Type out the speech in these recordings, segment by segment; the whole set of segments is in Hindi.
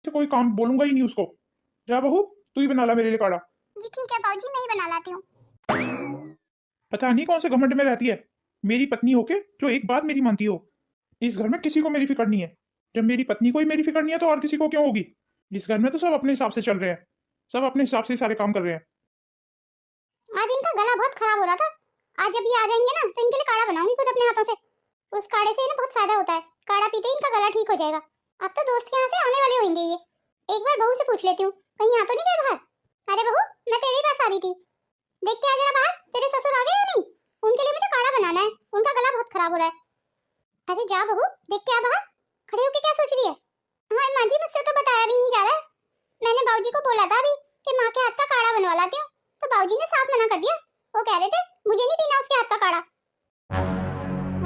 से कोई काम बोलूंगा ही नहीं उसको। जा बहू, तू ही बना ला मेरे लिए काढ़ा। जी ठीक है बाबूजी, मैं ही बना लाती हूँ। पता नहीं कौन से घमंड में रहती है, मेरी पत्नी होके जो एक बात मेरी मानती हो। इस घर में किसी को मेरी फिक्र नहीं है। जब मेरी पत्नी को ही मेरी फिक्र नहीं है तो और किसी को क्यों होगी। इस घर में तो सब अपने हिसाब से चल रहे हैं, सब अपने हिसाब से सारे काम कर रहे हैं। आज इनका गला बहुत खराब हो रहा था। आज जब ये आ जाएंगे ना तो इनके लिए काढ़ा बनाऊंगी खुद अपने हाथों से। उस काढ़े से इन्हें बहुत फायदा होता है, काढ़ा पीते ही इनका गला ठीक हो जाएगा। अब तो दोस्त के यहाँ से आने वाले होंगे ये। एक बार बहू से पूछ लेती हूँ, कहीं आ तो नहीं गए बाहर। अरे बहू, मैं तेरे पास आ रही थी, देख के आ जरा बाहर, तेरे ससुर आ गए या नहीं। उनके लिए मुझे काढ़ा बनाना है, उनका गला बहुत खराब हो रहा है। अरे जा बहू, देख के आ बाहर। खड़े होके क्या सोच रही है। हाँ माँ जी, मुझसे तो बताया भी नहीं जा रहा है। मैंने बाबूजी को बोला था अभी कि माँ के हाथ का काढ़ा बनवा लाती हूँ, तो बाबूजी ने साफ मना कर दिया। वो कह रहे थे मुझे नहीं पीना उसके हाथ का काढ़ा।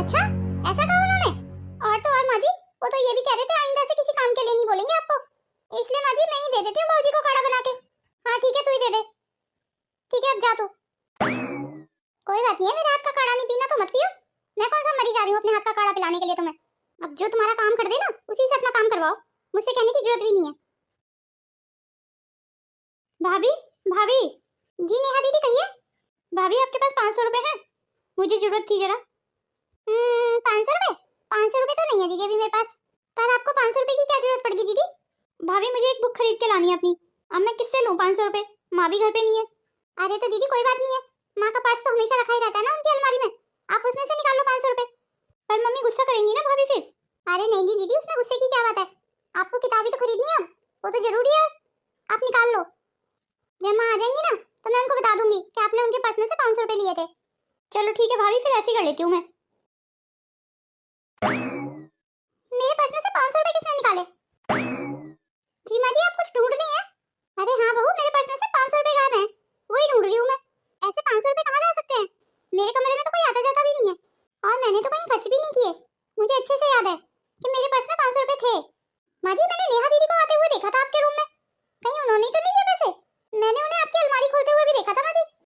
अच्छा, ऐसा कहा उन्होंने। और माँ जी, वो तो ये भी कह रहे थे आइंदा से किसी काम के लिए नहीं बोलेंगे आपको। इसलिए माँ जी मैं ही दे देती हूँ बाबूजी को काढ़ा बना के। हाँ ठीक है, तू ही दे दे। ठीक है, अब जा तू। कोई बात नहीं है, मेरे हाथ का काढ़ा नहीं पीना तो मत पियो। मैं कौन सा मरी जा रही हूँ अपने हाथ का काढ़ा पिलाने के लिए तुम्हें। अब जो तुम्हारा काम कर दे ना, उसी से अपना काम करवाओ, मुझसे कहने की जरूरत भी नहीं है। भाभी, भाभी। जी नेहा दीदी कहिए। भाभी आपके पास 500 रुपए है, मुझे जरूरत थी जरा। 500 रुपए? 500 रुपए तो नहीं है दीदी अभी मेरे पास। पर आपको 500 रुपए की क्या जरूरत पड़ गई दीदी। भाभी मुझे एक बुक खरीद के लानी है अपनी। अब मैं किससे लूं 500 रुपए, माँ भी घर पे नहीं है। अरे तो दीदी कोई बात नहीं है, माँ का पर्स तो हमेशा रखा ही रहता है ना उनकी अलमारी में, आप उसमें से निकाल लो 500 रुपए। पर मम्मी गुस्सा करेंगी ना भाभी फिर। अरे नहीं जी दीदी, उसमें गुस्से की क्या बात है। आपको किताबें तो खरीदनी है, अब वो तो जरूरी है, आप निकाल लो। जब माँ आ जाएंगी ना तो मैं उनको बता दूंगी कि आपने उनके पर्स में से 500 रुपए लिए थे। चलो ठीक है भाभी, फिर ऐसे ही कर लेती हूँ मैं। मेरे पर्स में से 500 रुपए किसने निकाले। जी माँ जी, आप कुछ ढूंढ रही हैं। अरे हाँ बहू, मेरे पर्स में से 500 रुपए गायब हैं, वही ढूंढ रही हूँ मैं। ऐसे 500 रुपए कहाँ जा सकते हैं, मेरे कमरे में तो कोई आता जाता भी नहीं है, और मैंने तो कहीं खर्च भी नहीं किए। मुझे अच्छे से याद है कि मेरे पर्स में 500 रुपए थे। माँ जी, मैंने नेहा दीदी को आते